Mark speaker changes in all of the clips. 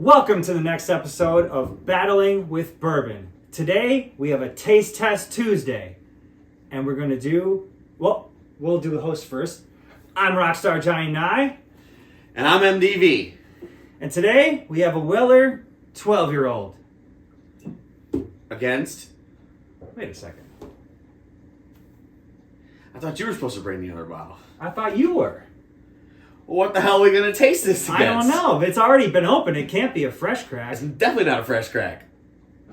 Speaker 1: Welcome to the next episode of Battling with Bourbon. Today we have a Taste Test Tuesday, and we're going to do, we'll do the host first. I'm Rockstar Jonny Nigh.
Speaker 2: And I'm MDV.
Speaker 1: And today we have a Weller 12-year-old.
Speaker 2: Against?
Speaker 1: Wait a second.
Speaker 2: I thought you were supposed to bring the other bottle.
Speaker 1: I thought you were.
Speaker 2: Well, what the hell are we going to taste this against?
Speaker 1: I don't know. If it's already been opened, it can't be a fresh crack.
Speaker 2: It's definitely not a fresh crack.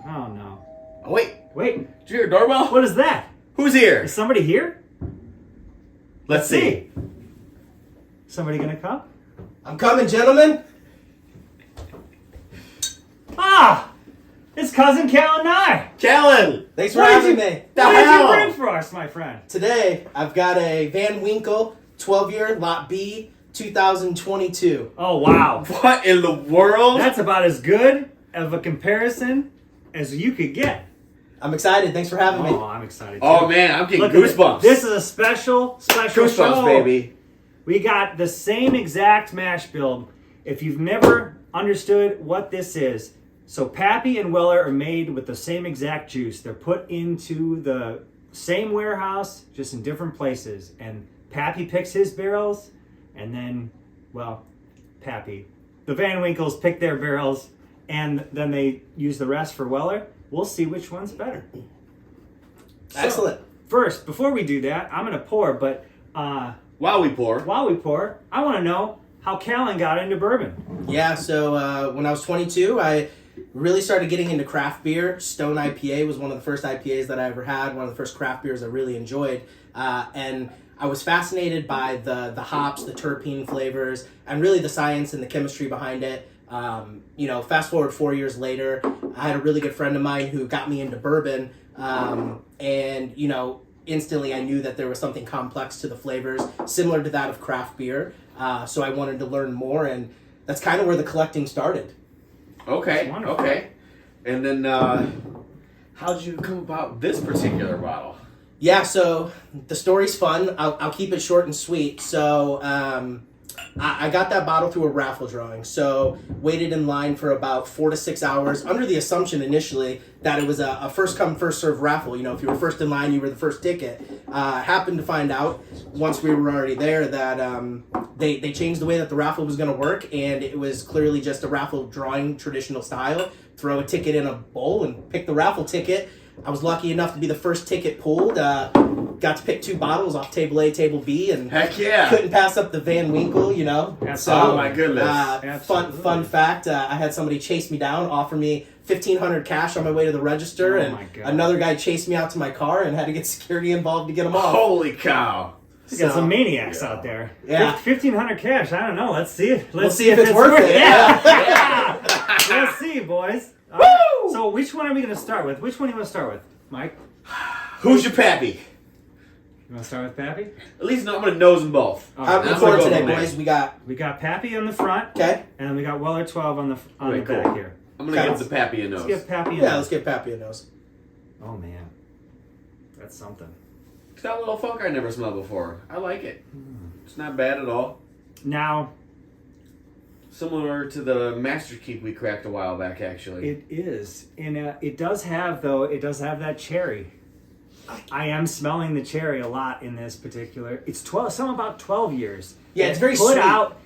Speaker 1: Oh, no.
Speaker 2: Oh, wait.
Speaker 1: Wait.
Speaker 2: Did you hear a doorbell?
Speaker 1: What is that?
Speaker 2: Who's here?
Speaker 1: Is somebody here?
Speaker 2: Let's see.
Speaker 1: Somebody going to come?
Speaker 3: I'm coming, gentlemen.
Speaker 1: Ah! It's cousin Cal Nigh.
Speaker 2: Callan!
Speaker 3: Thanks for having me.
Speaker 1: What did you bring for us, my friend?
Speaker 3: Today, I've got a Van Winkle 12-year Lot B 2022.
Speaker 1: Oh, wow.
Speaker 2: What in the world?
Speaker 1: That's about as good of a comparison as you could get.
Speaker 3: I'm excited. Thanks for having me.
Speaker 1: Oh, I'm excited too.
Speaker 2: Oh, man, I'm getting
Speaker 1: Look at
Speaker 2: goosebumps.
Speaker 1: this is a special
Speaker 2: Goosebumps,
Speaker 1: show.
Speaker 2: baby.
Speaker 1: We got the same exact mash build. If you've never understood what this is, so Pappy and Weller are made with the same exact juice. They're put into the same warehouse, just in different places. And Pappy picks his barrels, and then, Pappy. The Van Winkles pick their barrels, and then they use the rest for Weller. We'll see which one's better.
Speaker 3: Excellent.
Speaker 1: So, first, before we do that, I'm going to pour, but
Speaker 2: While we pour.
Speaker 1: I want to know how Callan got into bourbon.
Speaker 3: Yeah, so when I was 22, I really started getting into craft beer. Stone IPA was one of the first IPAs that I ever had, one of the first craft beers I really enjoyed. And I was fascinated by the hops, the terpene flavors, and really the science and the chemistry behind it. Fast forward 4 years later, I had a really good friend of mine who got me into bourbon. Instantly I knew that there was something complex to the flavors, similar to that of craft beer. So I wanted to learn more, and that's kind of where the collecting started.
Speaker 2: Okay. And then, how did you come about this particular bottle?
Speaker 3: Yeah, so the story's fun. I'll keep it short and sweet. So I got that bottle through a raffle drawing. So waited in line for about 4 to 6 hours under the assumption initially that it was a first come, first serve raffle. You know, if you were first in line, you were the first ticket. Happened to find out once we were already there that they changed the way that the raffle was going to work, and it was clearly just a raffle drawing traditional style. Throw a ticket in a bowl and pick the raffle ticket. I was lucky enough to be the first ticket pulled. Got to pick 2 bottles off table A, table B, and
Speaker 2: Heck yeah.
Speaker 3: couldn't pass up the Van Winkle, you know.
Speaker 2: Oh my goodness.
Speaker 3: Fun fact, I had somebody chase me down, offer me $1,500 cash on my way to the register, and another guy chased me out to my car and had to get security involved to get him off.
Speaker 2: Holy cow.
Speaker 1: We got some maniacs out there.
Speaker 3: Yeah.
Speaker 1: 1,500 cash. I don't know. Let's see it.
Speaker 3: We'll see if it's worth it.
Speaker 1: Yeah. Let's see, boys. Woo! So which one are we going to start with? Which one do you want to start with, Mike?
Speaker 2: Who's your pappy?
Speaker 1: You want to start with Pappy?
Speaker 2: At least I'm going to nose them both.
Speaker 3: I'm looking forward today, boys. We got
Speaker 1: Pappy on the front.
Speaker 3: Okay.
Speaker 1: And then we got Weller 12 on the
Speaker 2: Very
Speaker 1: back
Speaker 2: cool.
Speaker 1: here.
Speaker 2: I'm going to give the pappy a nose.
Speaker 1: Let's give Pappy a
Speaker 3: Yeah,
Speaker 1: nose.
Speaker 3: let's give Pappy a nose.
Speaker 1: Oh, man. That's something.
Speaker 2: It's got a little funk I never smelled before. I like it. It's not bad at all.
Speaker 1: Now,
Speaker 2: Similar to the Master Keep we cracked a while back, actually.
Speaker 1: it is. And it does have that cherry. I am smelling the cherry a lot in this particular. It's about 12 years.
Speaker 3: Yeah, it's very
Speaker 1: put
Speaker 3: sweet.
Speaker 1: out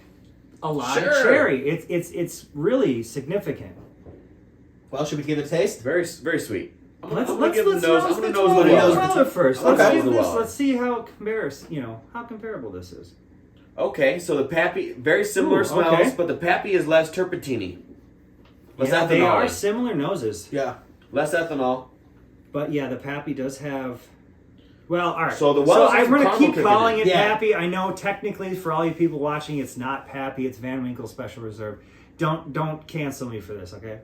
Speaker 1: a lot of
Speaker 2: Sure.
Speaker 1: cherry. It's really significant.
Speaker 3: Well, should we give it a taste?
Speaker 2: Very, very sweet.
Speaker 1: Let's
Speaker 2: give the
Speaker 1: nose
Speaker 2: nose. I'm
Speaker 1: the
Speaker 2: going to nose the
Speaker 1: 12
Speaker 2: Weller.
Speaker 1: Weller first.
Speaker 3: Okay.
Speaker 1: Let's give
Speaker 2: The
Speaker 1: this.
Speaker 2: Weller.
Speaker 1: Let's see how comparable this is.
Speaker 2: Okay, so the pappy, very similar
Speaker 1: Ooh,
Speaker 2: smells,
Speaker 1: okay.
Speaker 2: but the pappy is less turpentine. Less
Speaker 1: Yeah,
Speaker 2: ethanol.
Speaker 1: they are similar noses,
Speaker 3: Yeah.
Speaker 2: Less ethanol.
Speaker 1: but yeah, the Pappy does have. Well, all right.
Speaker 2: So the Weller's
Speaker 1: I'm
Speaker 2: has
Speaker 1: going to
Speaker 2: caramel
Speaker 1: keep
Speaker 2: kick in
Speaker 1: calling
Speaker 2: it.
Speaker 1: it
Speaker 3: Yeah.
Speaker 1: Pappy. I know technically for all you people watching, it's not Pappy. It's Van Winkle Special Reserve. Don't cancel me for this, okay?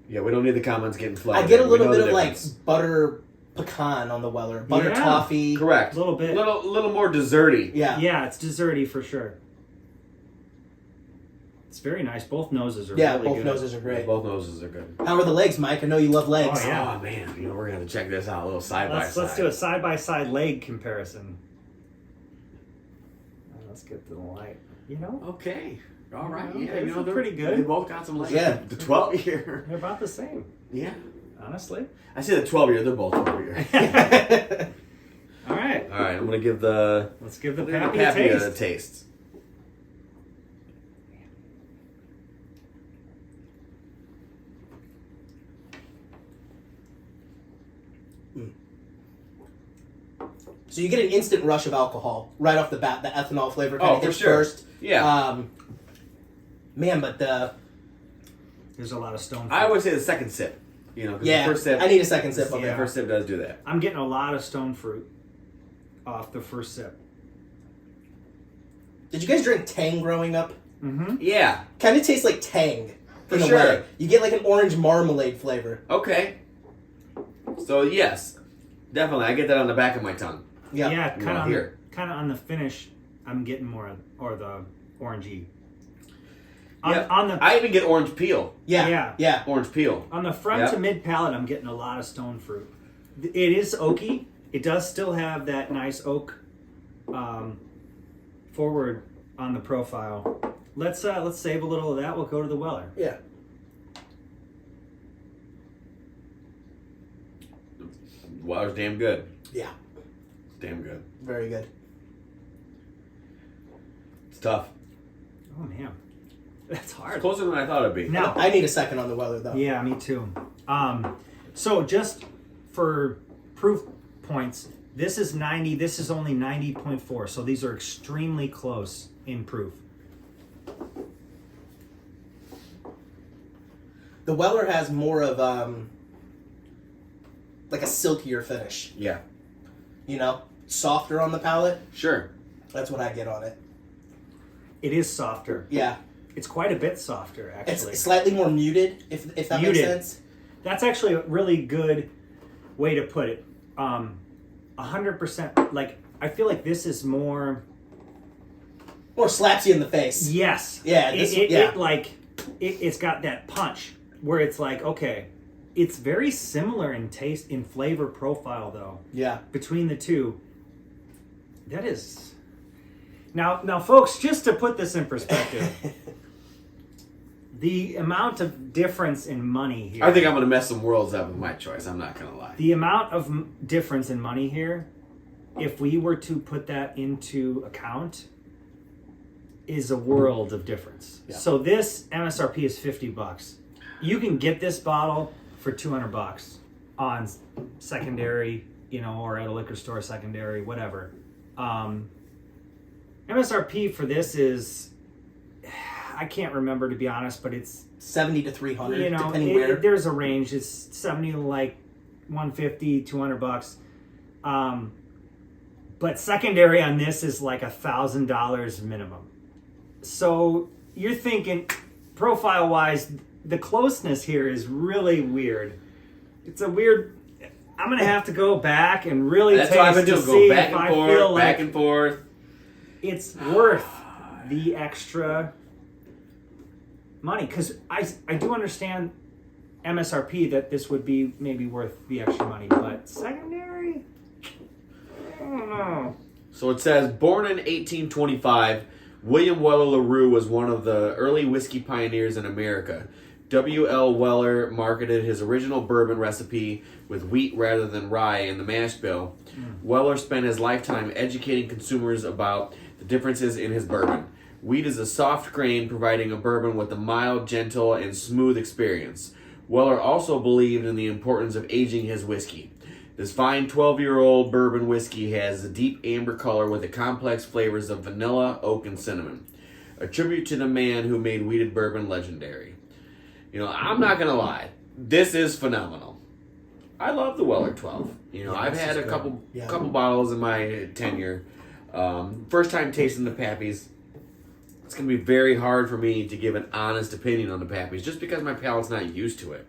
Speaker 2: Yeah, we don't need the comments getting flooded.
Speaker 3: I get a
Speaker 2: We
Speaker 3: little
Speaker 2: know
Speaker 3: bit
Speaker 2: the
Speaker 3: of like
Speaker 2: difference.
Speaker 3: butter pecan on the Weller. Butter
Speaker 1: Yeah.
Speaker 3: toffee.
Speaker 2: Correct.
Speaker 1: A little bit.
Speaker 2: Little more desserty.
Speaker 3: Yeah.
Speaker 1: Yeah, it's desserty for sure. It's very nice. Both noses are
Speaker 3: Yeah,
Speaker 1: really
Speaker 3: both
Speaker 1: good.
Speaker 3: noses are great.
Speaker 2: Both noses are good.
Speaker 3: How are the legs, Mike? I know you love legs.
Speaker 1: Oh, yeah.
Speaker 2: Oh man, we're gonna have to check this out a little side by side.
Speaker 1: Let's do a side-by-side leg comparison. Let's get to the light.
Speaker 2: Okay. All right.
Speaker 1: Yeah,
Speaker 2: Yeah,
Speaker 1: they're pretty good.
Speaker 2: They both got some legs.
Speaker 3: Yeah.
Speaker 2: The 12 year.
Speaker 1: They're about the same,
Speaker 2: Yeah.
Speaker 1: honestly.
Speaker 2: I say the 12 year. They're both 12 year.
Speaker 1: All right.
Speaker 2: All right. I'm gonna give the
Speaker 1: Let's give the
Speaker 2: I'm gonna
Speaker 1: Pappy
Speaker 2: give
Speaker 1: a
Speaker 2: Pappy
Speaker 1: taste.
Speaker 2: a taste.
Speaker 3: So you get an instant rush of alcohol right off the bat. The ethanol flavor kind of
Speaker 2: for
Speaker 3: hits
Speaker 2: sure.
Speaker 3: first.
Speaker 2: Yeah.
Speaker 3: Man, but
Speaker 1: There's a lot of stone fruit.
Speaker 2: I would say the second sip. You know, 'cause the
Speaker 3: yeah,
Speaker 2: first sip.
Speaker 3: I need a second sip of
Speaker 2: The
Speaker 3: it.
Speaker 2: first sip does do that.
Speaker 1: I'm getting a lot of stone fruit off the first sip.
Speaker 3: Did you guys drink Tang growing up?
Speaker 1: Mm-hmm.
Speaker 2: Yeah.
Speaker 3: Kind of tastes like Tang
Speaker 2: For
Speaker 3: in a
Speaker 2: sure.
Speaker 3: way. You get like an orange marmalade flavor.
Speaker 2: Okay. So yes, definitely, I get that on the back of my tongue.
Speaker 3: Yeah.
Speaker 1: Yeah, kind of
Speaker 2: here.
Speaker 1: on the finish. I'm getting more or the orangey.
Speaker 2: Yeah.
Speaker 1: On the
Speaker 2: I even get orange peel.
Speaker 3: Yeah.
Speaker 1: Yeah.
Speaker 2: Orange peel.
Speaker 1: on the front
Speaker 2: Yep.
Speaker 1: to mid palate, I'm getting a lot of stone fruit. It is oaky. It does still have that nice oak forward on the profile. Let's save a little of that. We'll go to the Weller.
Speaker 3: Yeah.
Speaker 2: Weller's damn good.
Speaker 3: Yeah.
Speaker 2: Damn good.
Speaker 3: Very good.
Speaker 2: It's tough.
Speaker 1: Oh man, that's hard.
Speaker 2: It's closer than I thought it'd be.
Speaker 1: Now,
Speaker 3: I need a second on the Weller though.
Speaker 1: yeah, me too. So just for proof points, this is 90. This is only 90.4. So these are extremely close in proof.
Speaker 3: The Weller has more of like a silkier finish.
Speaker 2: Yeah.
Speaker 3: You know, softer on the palate.
Speaker 2: Sure.
Speaker 3: That's what I get on it.
Speaker 1: It is softer.
Speaker 3: Yeah.
Speaker 1: It's quite a bit softer, actually.
Speaker 3: It's slightly more muted, if that
Speaker 1: Muted.
Speaker 3: makes sense.
Speaker 1: That's actually a really good way to put it. 100%. Like, I feel like this is more.
Speaker 3: More slaps you in the face.
Speaker 1: Yes.
Speaker 3: Yeah,
Speaker 1: It's got that punch where it's like, okay, it's very similar in taste, in flavor profile, though.
Speaker 3: Yeah.
Speaker 1: Between the two. That is. Now, folks, just to put this in perspective, the amount of difference in money here.
Speaker 2: I think I'm gonna mess some worlds up with my choice. I'm not gonna lie.
Speaker 1: The amount of difference in money here, if we were to put that into account, is a world of difference.
Speaker 3: Yeah.
Speaker 1: So this MSRP is $50. You can get this bottle for $200 on secondary, or at a liquor store secondary, whatever. MSRP for this is, I can't remember to be honest, but it's
Speaker 3: 70 to 300, depending where.
Speaker 1: there's a range. It's 70 to like 150, $200. But secondary on this is like $1,000 minimum. So you're thinking, profile wise, the closeness here is really weird. It's a weird. I'm gonna have to go back and really
Speaker 2: That's what I've been
Speaker 1: taste to
Speaker 2: doing.
Speaker 1: see
Speaker 2: Go back
Speaker 1: if
Speaker 2: and
Speaker 1: I
Speaker 2: forth,
Speaker 1: feel
Speaker 2: back
Speaker 1: like
Speaker 2: and forth.
Speaker 1: it's worth the extra money. Because I do understand MSRP that this would be maybe worth the extra money, but secondary, I don't know.
Speaker 2: So it says, born in 1825, William Weller LaRue was one of the early whiskey pioneers in America. W.L. Weller marketed his original bourbon recipe with wheat rather than rye in the mash bill. Weller spent his lifetime educating consumers about the differences in his bourbon. Wheat is a soft grain, providing a bourbon with a mild, gentle, and smooth experience. Weller also believed in the importance of aging his whiskey. This fine 12-year-old bourbon whiskey has a deep amber color with the complex flavors of vanilla, oak, and cinnamon. A tribute to the man who made wheated bourbon legendary. I'm not going to lie. This is phenomenal. I love the Weller 12. I've had a couple bottles in my tenure. First time tasting the Pappies. It's going to be very hard for me to give an honest opinion on the Pappies just because my palate's not used to it.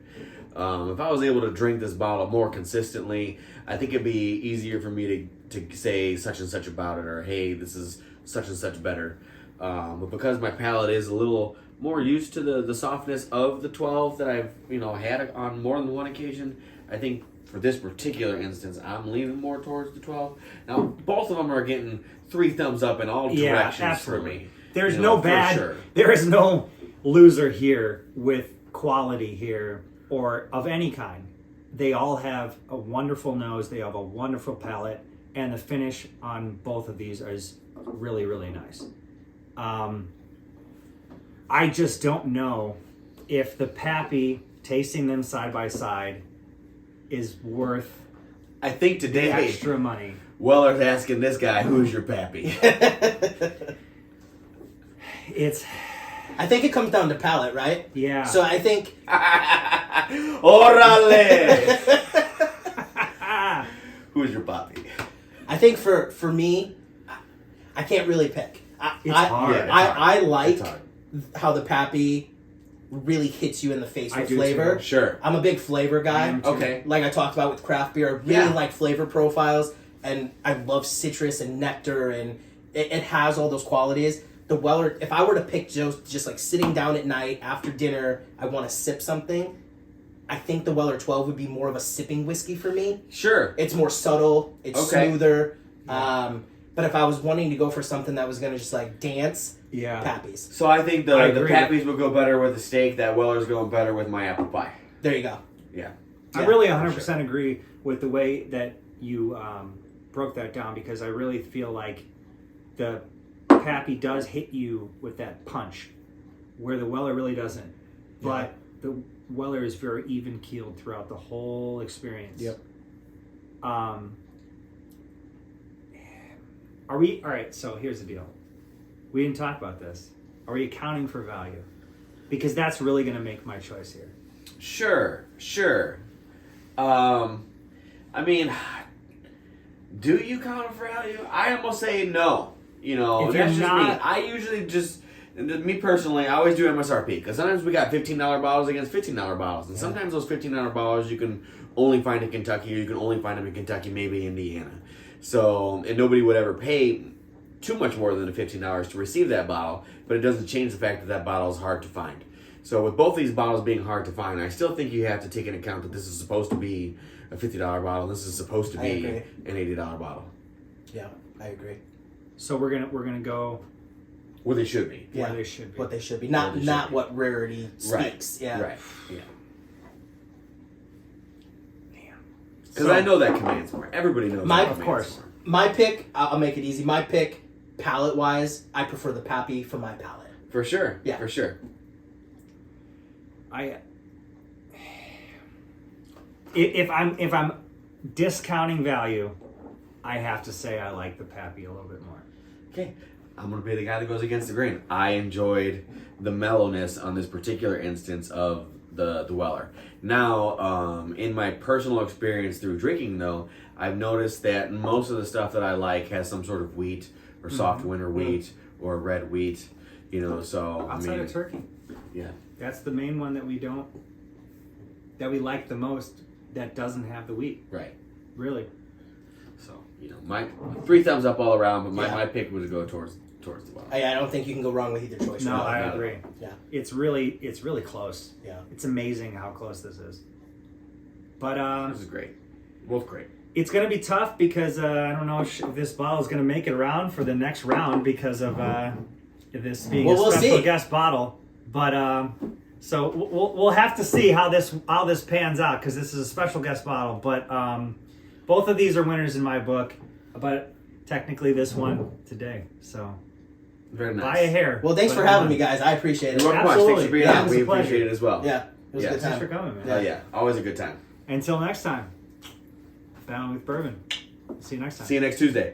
Speaker 2: If I was able to drink this bottle more consistently, I think it'd be easier for me to say such and such about it, or hey, this is such and such better. But because my palate is a little more used to the softness of the 12 that I've had on more than one occasion, I think for this particular instance, I'm leaning more towards the 12. Now, both of them are getting 3 thumbs up in all directions for me.
Speaker 1: There's
Speaker 2: you know,
Speaker 1: no
Speaker 2: for
Speaker 1: bad.
Speaker 2: sure.
Speaker 1: There is no loser here with quality here or of any kind. They all have a wonderful nose. They have a wonderful palate, and the finish on both of these is really, really nice. I just don't know if the Pappy, tasting them side by side, is worth
Speaker 2: I think
Speaker 1: the
Speaker 2: today,
Speaker 1: extra money.
Speaker 2: Weller's asking this guy, "Who's your pappy?"
Speaker 1: It's
Speaker 3: I think it comes down to palate, right?
Speaker 1: yeah.
Speaker 3: So I think
Speaker 2: Orale! Who's your pappy?
Speaker 3: I think for me, I can't really pick.
Speaker 1: It's hard.
Speaker 2: Yeah, it's
Speaker 3: I like
Speaker 2: It's hard.
Speaker 3: how the Pappy really hits you in the face
Speaker 1: I
Speaker 3: with
Speaker 1: do
Speaker 3: flavor.
Speaker 1: too.
Speaker 2: Sure.
Speaker 3: I'm a big flavor
Speaker 1: I
Speaker 3: guy.
Speaker 1: am too.
Speaker 2: Okay.
Speaker 3: Like I talked about with craft beer, I really
Speaker 2: Yeah.
Speaker 3: like flavor profiles, and I love citrus and nectar, and it has all those qualities. The Weller, if I were to pick just like sitting down at night after dinner, I want to sip something, I think the Weller 12 would be more of a sipping whiskey for me.
Speaker 2: Sure.
Speaker 3: It's more subtle, it's
Speaker 2: Okay.
Speaker 3: smoother. But if I was wanting to go for something that was going to just like dance,
Speaker 1: Yeah.
Speaker 3: Pappies.
Speaker 2: So I think
Speaker 1: I
Speaker 2: the
Speaker 1: agree.
Speaker 2: pappies would go better with the steak. That Weller's going better with my apple pie.
Speaker 3: There you go.
Speaker 2: Yeah.
Speaker 1: I
Speaker 3: Yeah,
Speaker 1: really
Speaker 2: for
Speaker 1: 100% agree with the way that you broke that down, because I really feel like the Pappy does hit you with that punch, where the Weller really doesn't. But the Weller is very even keeled throughout the whole experience.
Speaker 3: Yep.
Speaker 1: Are we all right? So here's the deal. We didn't talk about this. Are we accounting for value? Because that's really going to make my choice here.
Speaker 2: Sure. I mean, do you count for value? I almost say no. You know,
Speaker 1: If
Speaker 2: that's
Speaker 1: you're
Speaker 2: just me.
Speaker 1: not-
Speaker 2: I usually just, me personally, I always do MSRP, because sometimes we got $15 bottles against $15 bottles, and sometimes those $15 bottles you can only find in Kentucky, or you can only find them in Kentucky, maybe Indiana. So, and nobody would ever pay too much more than the $15 to receive that bottle, but it doesn't change the fact that that bottle is hard to find. So with both these bottles being hard to find, I still think you have to take into account that this is supposed to be a $50 bottle, and this is supposed to
Speaker 3: I
Speaker 2: be
Speaker 3: agree.
Speaker 2: an $80 bottle.
Speaker 3: Yeah, I agree.
Speaker 1: So we're gonna go
Speaker 2: Where they should be.
Speaker 1: where
Speaker 3: Yeah.
Speaker 1: they should be.
Speaker 3: What they should be.
Speaker 2: What
Speaker 3: Not
Speaker 2: they should
Speaker 3: not
Speaker 2: be.
Speaker 3: what rarity
Speaker 2: Right.
Speaker 3: speaks. Yeah.
Speaker 2: Right. Yeah.
Speaker 1: Damn.
Speaker 2: Because
Speaker 1: So-
Speaker 2: I know that commands more. Everybody knows
Speaker 3: My-
Speaker 2: that
Speaker 1: Of
Speaker 2: commands
Speaker 1: course.
Speaker 2: more.
Speaker 3: My pick, I'll make it easy. My pick, palate wise, I prefer the Pappy for my palate.
Speaker 2: For sure.
Speaker 3: Yeah.
Speaker 2: For sure.
Speaker 1: If I'm discounting value, I have to say I like the Pappy a little bit more.
Speaker 2: Okay. I'm going to be the guy that goes against the grain. I enjoyed the mellowness on this particular instance of the Weller. Now, in my personal experience through drinking, though, I've noticed that most of the stuff that I like has some sort of wheat or soft winter wheat or red wheat, you know, so,
Speaker 1: Outside of turkey,
Speaker 2: yeah.
Speaker 1: that's the main one that we like the most that doesn't have the wheat.
Speaker 2: Right.
Speaker 1: Really.
Speaker 2: So, you know, my 3 thumbs up all around, but my,
Speaker 3: Yeah.
Speaker 2: my pick would go towards the bottom.
Speaker 3: I don't think you can go wrong with either choice.
Speaker 1: No,
Speaker 3: really.
Speaker 1: I
Speaker 2: not at
Speaker 1: agree.
Speaker 3: Yeah.
Speaker 1: It's really close.
Speaker 3: Yeah.
Speaker 1: It's amazing how close this is. But
Speaker 2: This is great. Both great.
Speaker 1: it's going to be tough because I don't know if this bottle is going to make it around for the next round because of this being
Speaker 3: Well,
Speaker 1: a
Speaker 3: we'll
Speaker 1: special
Speaker 3: see.
Speaker 1: guest bottle. But so we'll have to see how this pans out, because this is a special guest bottle. But both of these are winners in my book. But technically, this one today. So
Speaker 2: Very nice.
Speaker 1: by a hair.
Speaker 3: Well, thanks
Speaker 1: but
Speaker 3: for
Speaker 1: I
Speaker 3: having
Speaker 1: won.
Speaker 3: me, guys. I appreciate it.
Speaker 2: You're welcome.
Speaker 1: Absolutely.
Speaker 2: Thanks for being
Speaker 3: Yeah,
Speaker 2: on.
Speaker 1: it was
Speaker 2: We
Speaker 1: a pleasure.
Speaker 2: appreciate it as well.
Speaker 3: Yeah. It was
Speaker 2: Yeah.
Speaker 3: a good
Speaker 1: Thanks
Speaker 3: time.
Speaker 1: for coming, man.
Speaker 2: Oh, yeah. Always a good time.
Speaker 1: Until next time, Down with Bourbon. See you next time.
Speaker 2: See you next Tuesday.